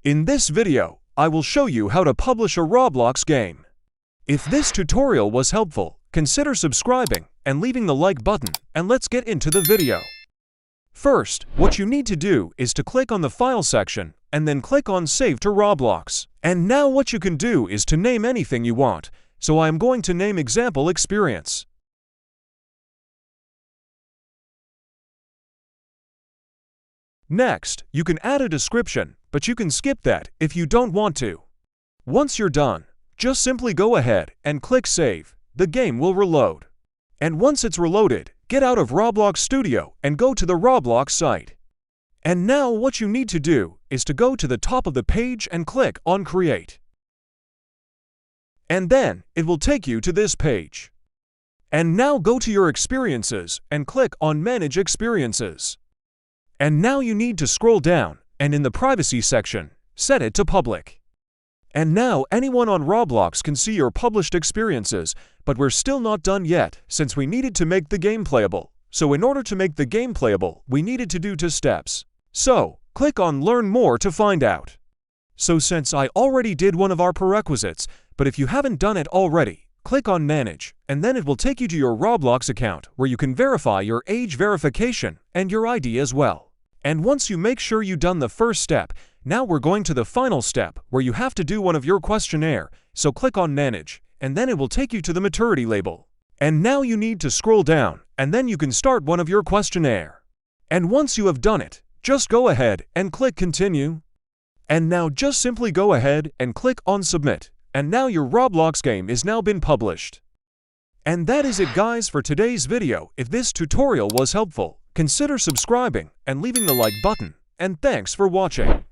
In this video, I will show you how to publish a Roblox game. If this tutorial was helpful, consider subscribing and leaving the like button, and let's get into the video. First, what you need to do is to click on the File section and then click on Save to Roblox. And now what you can do is to name anything you want, so I am going to name Example Experience. Next, you can add a description, but you can skip that if you don't want to. Once you're done, just simply go ahead and click Save. The game will reload. And once it's reloaded, get out of Roblox Studio and go to the Roblox site. And now what you need to do is to go to the top of the page and click on Create. And then it will take you to this page. And now go to your experiences and click on Manage Experiences. And now you need to scroll down, and in the Privacy section, set it to Public. And now anyone on Roblox can see your published experiences, but we're still not done yet, since we needed to make the game playable. So in order to make the game playable, we needed to do 2 steps. So, click on Learn More to find out. So since I already did one of our prerequisites, but if you haven't done it already, click on Manage, and then it will take you to your Roblox account, where you can verify your age verification and your ID as well. And once you make sure you've done the first step, now we're going to the final step, where you have to do one of your questionnaire, so click on Manage, and then it will take you to the maturity label. And now you need to scroll down, and then you can start one of your questionnaire. And once you have done it, just go ahead and click Continue. And now just simply go ahead and click on Submit, and now your Roblox game is now been published. And that is it guys for today's video. If this tutorial was helpful, consider subscribing and leaving the like button, and thanks for watching.